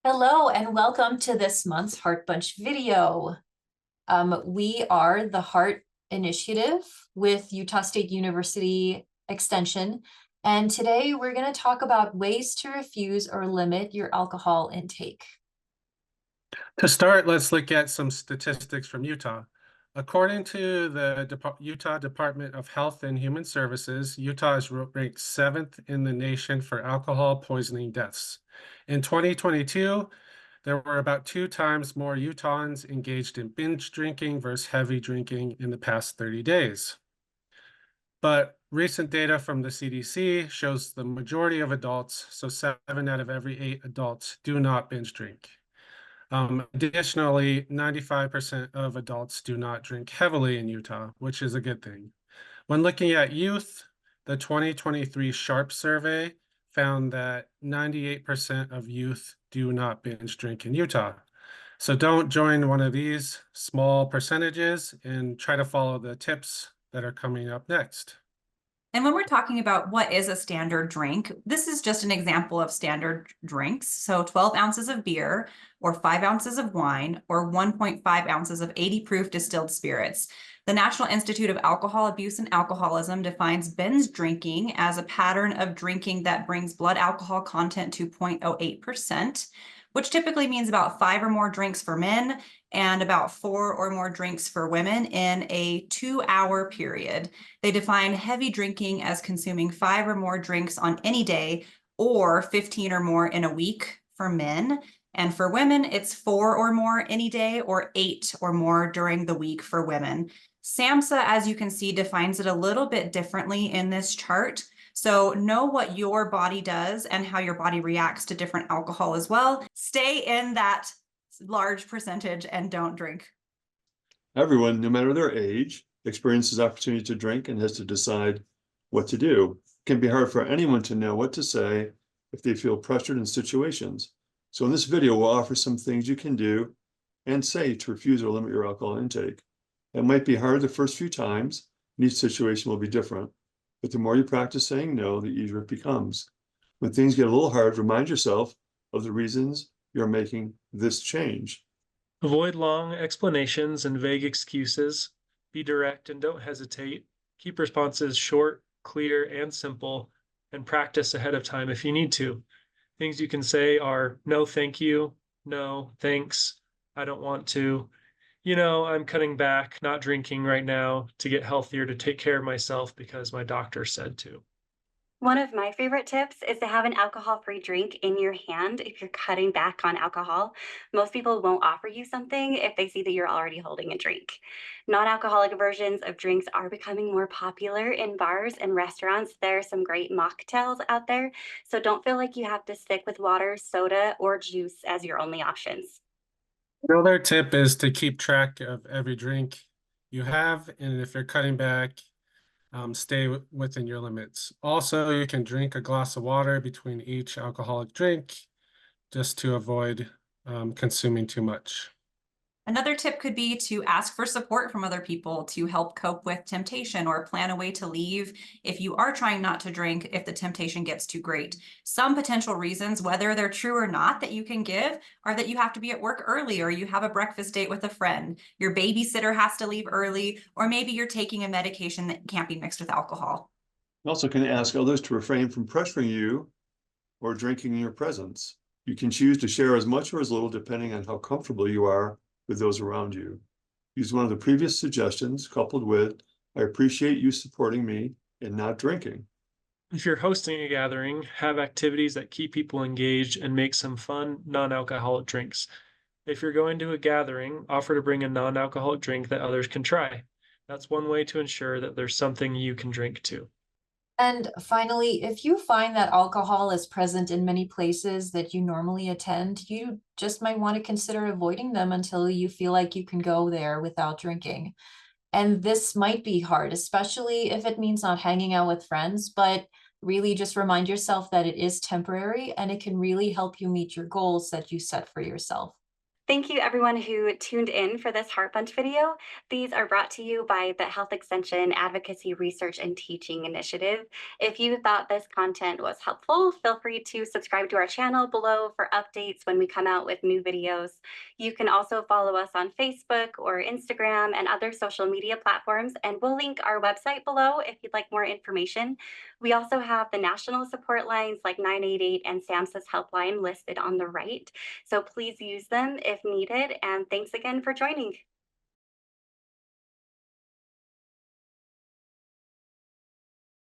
Hello and welcome to this month's Heart Bunch video. We are the Heart Initiative with Utah State University Extension, and today we're going to talk about ways to refuse or limit your alcohol intake. To start, let's look at some statistics from Utah. According to the Utah Department of Health and Human Services, Utah is ranked 7th in the nation for alcohol poisoning deaths. In 2022, there were about 2 times more Utahns engaged in binge drinking versus heavy drinking in the past 30 days. But recent data from the CDC shows the majority of adults, so 7 out of every 8 adults, do not binge drink. Additionally, 95% of adults do not drink heavily in Utah, which is a good thing. When looking at youth, the 2023 Sharp survey found that 98% of youth do not binge drink in Utah. So don't join one of these small percentages and try to follow the tips that are coming up next. And when we're talking about what is a standard drink, this is just an example of standard drinks. So 12 ounces of beer or 5 ounces of wine or 1.5 ounces of 80 proof distilled spirits. The National Institute of Alcohol Abuse and Alcoholism defines binge drinking as a pattern of drinking that brings blood alcohol content to 0.08%, which typically means about 5 or more drinks for men and about 4 or more drinks for women in a 2-hour period. They define heavy drinking as consuming 5 or more drinks on any day or 15 or more in a week for men. And for women, it's 4 or more any day or 8 or more during the week for women. SAMHSA, as you can see, defines it a little bit differently in this chart. So know what your body does and how your body reacts to different alcohol as well. Stay in that large percentage and don't drink. Everyone, no matter their age, experiences opportunity to drink and has to decide what to do. It can be hard for anyone to know what to say if they feel pressured in situations. So in this video, we'll offer some things you can do and say to refuse or limit your alcohol intake. It might be hard the first few times, and each situation will be different. But the more you practice saying no, the easier it becomes. When things get a little hard, remind yourself of the reasons you're making this change. Avoid long explanations and vague excuses. Be direct and don't hesitate. Keep responses short, clear, and simple, and practice ahead of time if you need to. Things you can say are no, thank you, no, thanks, I don't want to. I'm cutting back, not drinking right now to get healthier, to take care of myself because my doctor said to. One of my favorite tips is to have an alcohol-free drink in your hand if you're cutting back on alcohol. Most people won't offer you something if they see that you're already holding a drink. Non-alcoholic versions of drinks are becoming more popular in bars and restaurants. There are some great mocktails out there, so don't feel like you have to stick with water, soda, or juice as your only options. Another tip is to keep track of every drink you have, and if you're cutting back, stay within your limits. Also, you can drink a glass of water between each alcoholic drink just to avoid consuming too much. Another tip could be to ask for support from other people to help cope with temptation or plan a way to leave if you are trying not to drink if the temptation gets too great. Some potential reasons, whether they're true or not, that you can give are that you have to be at work early, or you have a breakfast date with a friend, your babysitter has to leave early, or maybe you're taking a medication that can't be mixed with alcohol. You also can ask others to refrain from pressuring you or drinking in your presence. You can choose to share as much or as little depending on how comfortable you are with those around you. Use one of the previous suggestions coupled with, I appreciate you supporting me in not drinking. If you're hosting a gathering, have activities that keep people engaged and make some fun, non-alcoholic drinks. If you're going to a gathering, offer to bring a non-alcoholic drink that others can try. That's one way to ensure that there's something you can drink too. And finally, if you find that alcohol is present in many places that you normally attend, you just might want to consider avoiding them until you feel like you can go there without drinking. And this might be hard, especially if it means not hanging out with friends, but really just remind yourself that it is temporary and it can really help you meet your goals that you set for yourself. Thank you everyone who tuned in for this Heart Bunch video. These are brought to you by the Health Extension Advocacy Research and Teaching Initiative. If you thought this content was helpful, feel free to subscribe to our channel below for updates when we come out with new videos. You can also follow us on Facebook or Instagram and other social media platforms, and we'll link our website below if you'd like more information. We also have the national support lines like 988 and SAMHSA's helpline listed on the right. So please use them if needed. And thanks again for joining.